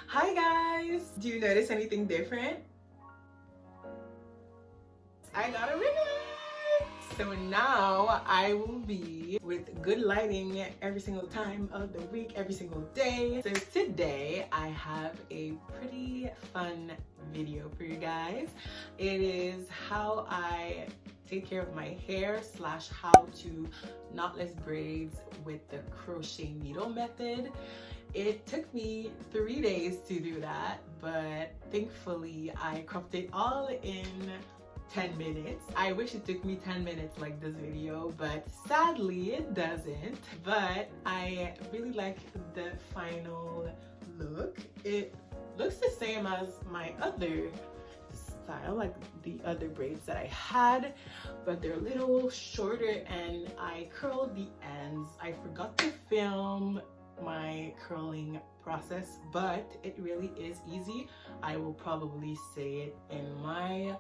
Hi guys! Do you notice anything different? I got a ring light! So now I will be with good lighting every single time of the week, every single day. So today I have a pretty fun video for you guys. It is how I take care of my hair slash how to knotless braids with the crochet needle method. It took me 3 days to do that, but thankfully I cropped it all in 10 minutes. I wish it took me 10 minutes like this video, but sadly it doesn't. But I really like the final look. It looks the same as my other style, like the other braids that I had, but they're a little shorter and I curled the ends. I forgot to film my curling process, but it really is easy. I will probably say it in my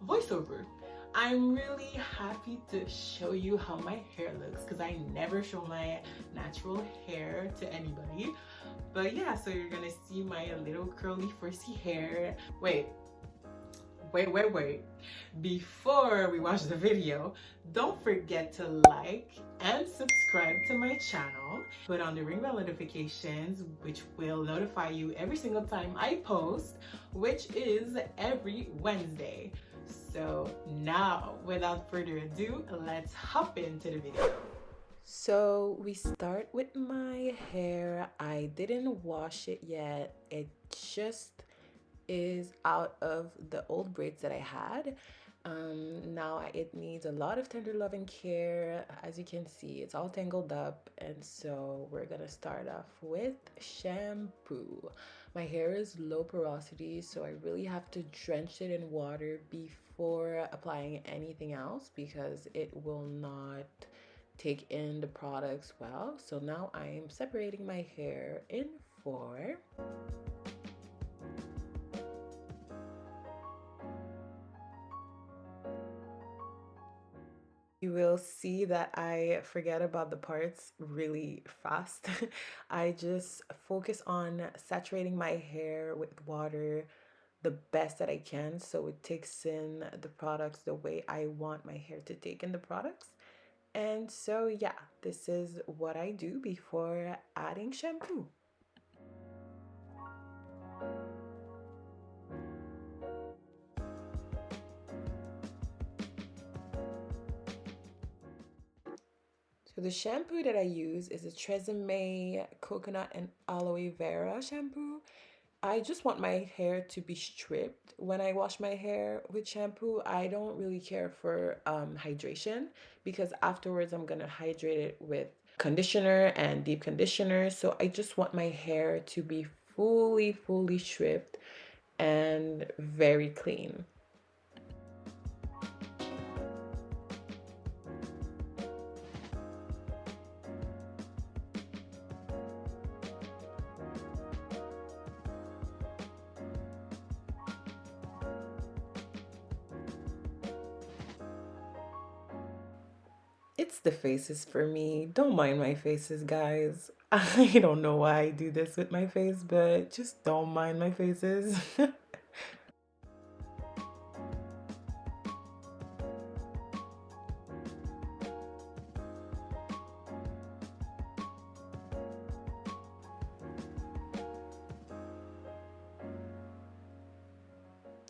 voiceover. I'm really happy to show you how my hair looks because I never show my natural hair to anybody. But yeah, so you're gonna see my little curly frizzy hair. Wait. Before we watch the video, don't forget to like and subscribe to my channel. Put on the ring bell notifications, which will notify you every single time I post, which is every Wednesday. So now, without further ado, let's hop into the video. So we start with my hair. I didn't wash it yet. It just is out of the old braids that I had. Now it needs a lot of tender love and care. As you can see, it's all tangled up, and so we're gonna start off with shampoo. My hair is low porosity, so I really have to drench it in water before applying anything else because it will not take in the products well. So now I am separating my hair in four. You will see that I forget about the parts really fast. I just focus on saturating my hair with water the best that I can so it takes in the products the way I want my hair to take in the products. And so yeah, this is what I do before adding shampoo. So the shampoo that I use is a Tresemme coconut and aloe vera shampoo. I just want my hair to be stripped. When I wash my hair with shampoo, I don't really care for hydration because afterwards I'm gonna hydrate it with conditioner and deep conditioner. So I just want my hair to be fully stripped and very clean. It's the faces for me. Don't mind my faces, guys. I don't know why I do this with my face, but just don't mind my faces.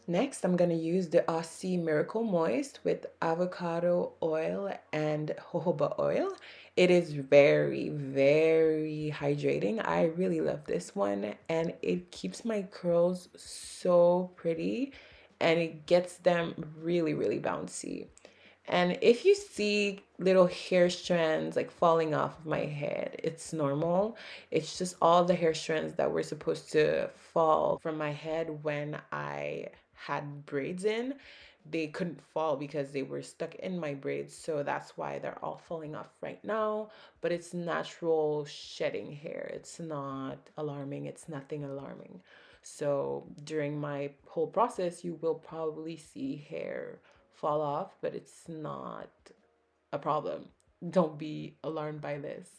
Next, I'm going to use the Aussie Miracle Moist with avocado oil and jojoba oil. It is very hydrating. I really love this one, and it keeps my curls so pretty and it gets them really bouncy. And if you see little hair strands like falling off of my head, it's normal. It's just all the hair strands that were supposed to fall from my head when I had braids in. They couldn't fall because they were stuck in my braids. So that's why they're all falling off right now. But it's natural shedding hair. It's not alarming. It's nothing alarming. So during my whole process, you will probably see hair fall off, but it's not a problem. Don't be alarmed by this.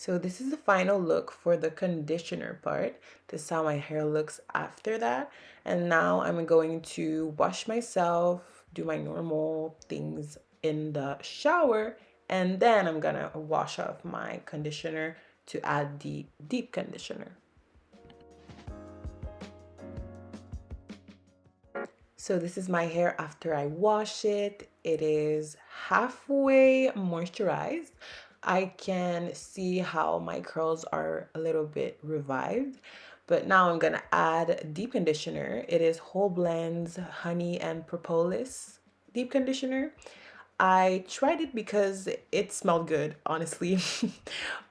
So this is the final look for the conditioner part. This is how my hair looks after that. And now I'm going to wash myself, do my normal things in the shower, and then I'm gonna wash off my conditioner to add the deep conditioner. So this is my hair after I wash it. It is halfway moisturized. I can see how my curls are a little bit revived. But now I'm gonna add deep conditioner. It is Whole Blends Honey and Propolis deep conditioner. I tried it because it smelled good, honestly.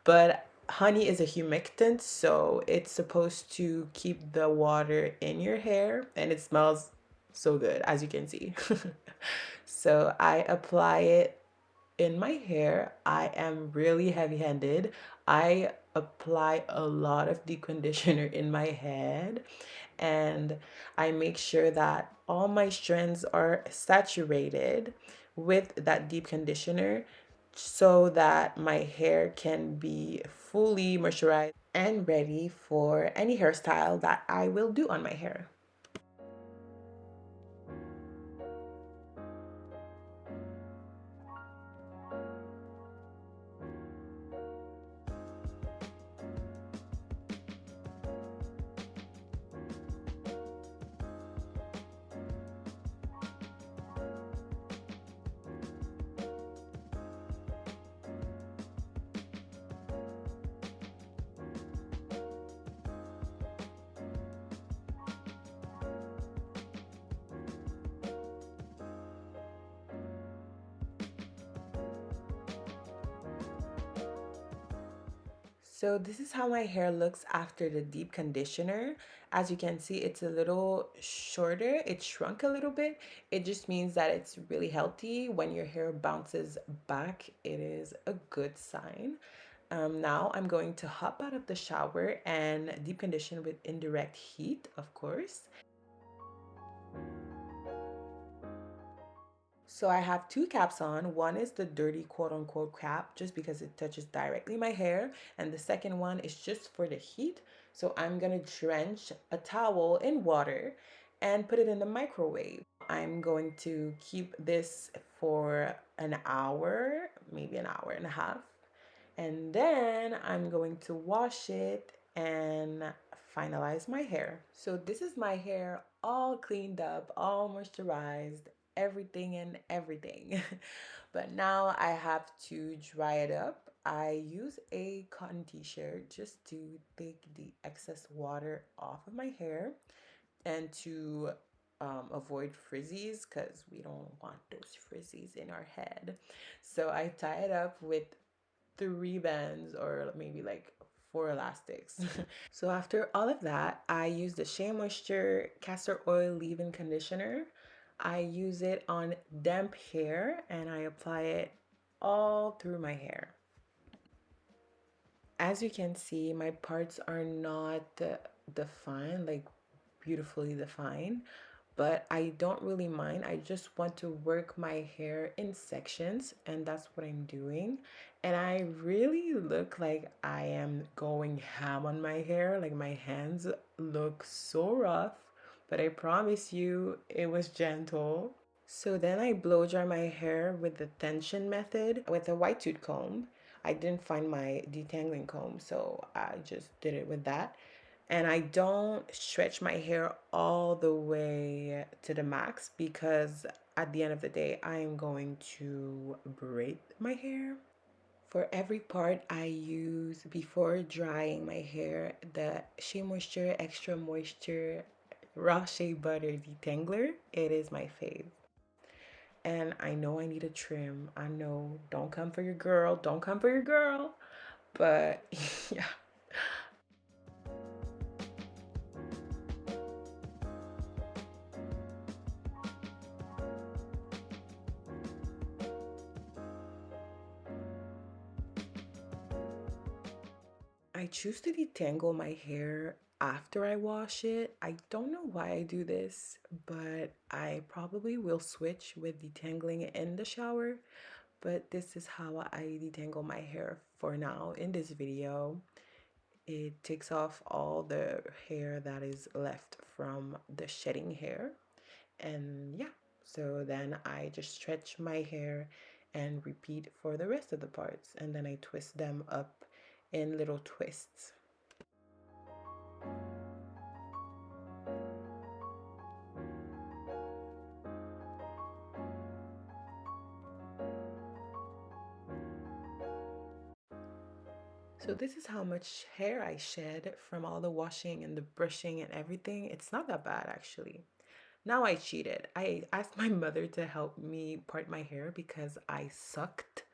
But honey is a humectant, so it's supposed to keep the water in your hair, and it smells so good, as you can see. So I apply it in my hair. I am really heavy-handed. I apply a lot of deep conditioner in my head, and I make sure that all my strands are saturated with that deep conditioner so that my hair can be fully moisturized and ready for any hairstyle that I will do on my hair. So this is how my hair looks after the deep conditioner. As you can see, it's a little shorter. It shrunk a little bit. It just means that it's really healthy. When your hair bounces back, it is a good sign. Now I'm going to hop out of the shower and deep condition with indirect heat, of course. So I have two caps on. One is the dirty quote unquote cap, just because it touches directly my hair. And the second one is just for the heat. So I'm gonna drench a towel in water and put it in the microwave. I'm going to keep this for an hour, maybe an hour and a half. And then I'm going to wash it and finalize my hair. So this is my hair all cleaned up, all moisturized, everything and everything. But now I have to dry it up. I use a cotton t-shirt just to take the excess water off of my hair and to avoid frizzies because we don't want those frizzies in our head. So I tie it up with 3 bands or maybe like 4 elastics. So after all of that, I use the Shea Moisture Castor Oil Leave-In Conditioner. I use it on damp hair and I apply it all through my hair. As you can see, my parts are not defined, like beautifully defined, but I don't really mind. I just want to work my hair in sections, and that's what I'm doing. And I really look like I am going ham on my hair. Like my hands look so rough, but I promise you it was gentle. So then I blow dry my hair with the tension method with a white tooth comb. I didn't find my detangling comb, so I just did it with that. And I don't stretch my hair all the way to the max because at the end of the day, I'm going to braid my hair. For every part I use before drying my hair, the Shea Moisture Extra Moisture Raw Shea Butter Detangler. It is my fave. And I know I need a trim. I know, don't come for your girl. Don't come for your girl. But yeah. I choose to detangle my hair after I wash it. I don't know why I do this, but I probably will switch with detangling in the shower. But this is how I detangle my hair for now in this video, it takes off all the hair that is left from the shedding hair. And yeah, so then I just stretch my hair and repeat for the rest of the parts, and then I twist them up in little twists. So this is how much hair I shed from all the washing and the brushing and everything. It's not that bad actually. Now I cheated. I asked my mother to help me part my hair because I sucked.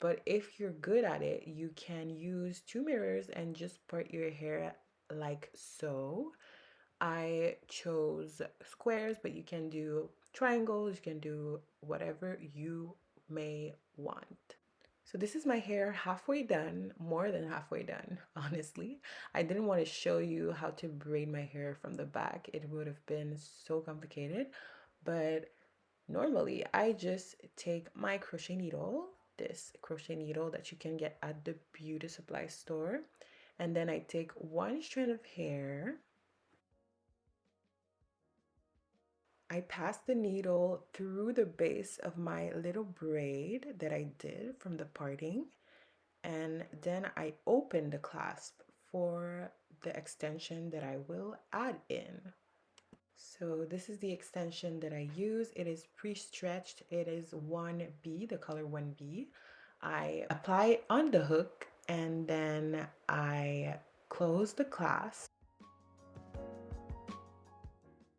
But if you're good at it, you can use two mirrors and just part your hair like so. I chose squares, but you can do triangles, you can do whatever you may want. So this is my hair halfway done, more than halfway done, honestly. I didn't want to show you how to braid my hair from the back. It would have been so complicated, but normally I just take my crochet needle, this crochet needle that you can get at the beauty supply store, and then I take one strand of hair. I pass the needle through the base of my little braid that I did from the parting, and then I open the clasp for the extension that I will add in. So this is the extension that I use. It is pre-stretched. It is 1B, the color 1B. I apply it on the hook and then I close the clasp.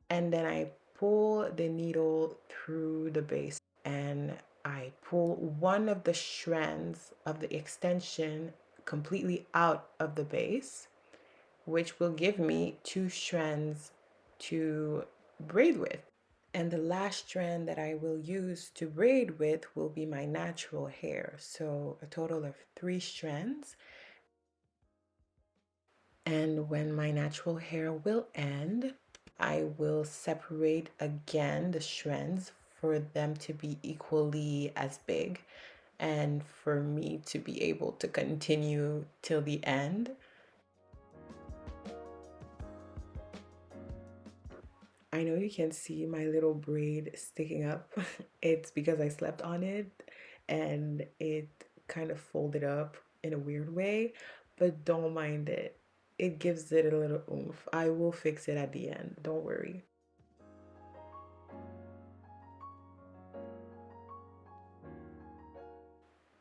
And then I pull the needle through the base and I pull one of the strands of the extension completely out of the base, which will give me two strands to braid with. And the last strand that I will use to braid with will be my natural hair. So a total of 3 strands. And when my natural hair will end, I will separate again the strands for them to be equally as big and for me to be able to continue till the end. I know you can see my little braid sticking up. It's because I slept on it and it kind of folded up in a weird way, but don't mind it. It gives it a little oomph. I will fix it at the end, don't worry.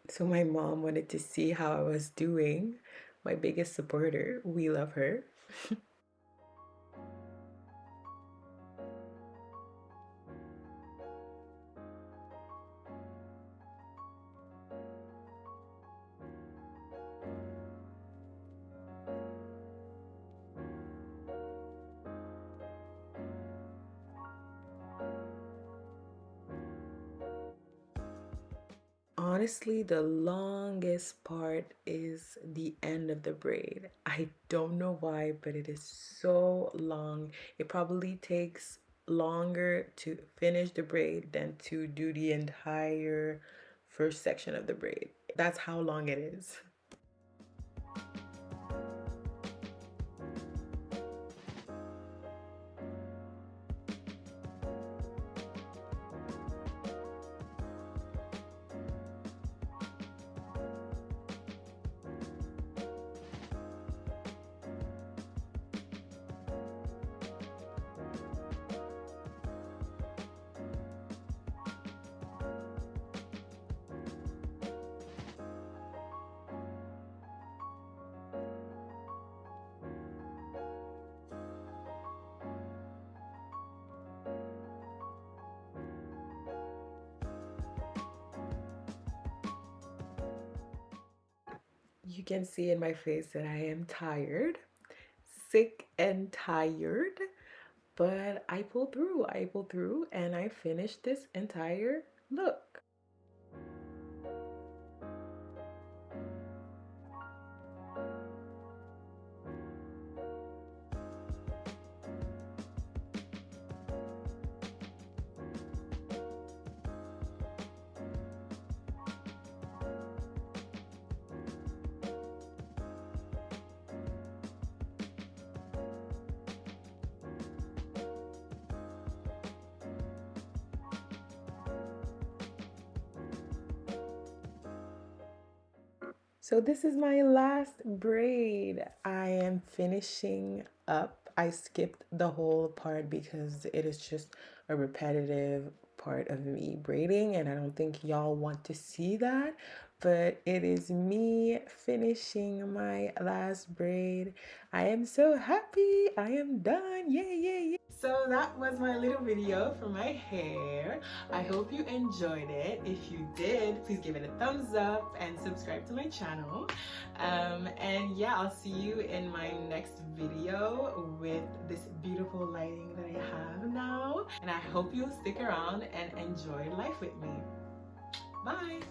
So my mom wanted to see how I was doing. My biggest supporter. We love her. Honestly, the longest part is the end of the braid. I don't know why, but it is so long. It probably takes longer to finish the braid than to do the entire first section of the braid. That's how long it is. You can see in my face that I am tired, sick and tired, but I pulled through, and I finished this entire look. So this is my last braid. I am finishing up. I skipped the whole part because it is just a repetitive part of me braiding and I don't think y'all want to see that, but it is me finishing my last braid. I am so happy. I am done. Yay, yay, yay. So that was my little video for my hair. I hope you enjoyed it. If you did, please give it a thumbs up and subscribe to my channel. And yeah, I'll see you in my next video with this beautiful lighting that I have now. And I hope you'll stick around and enjoy life with me. Bye!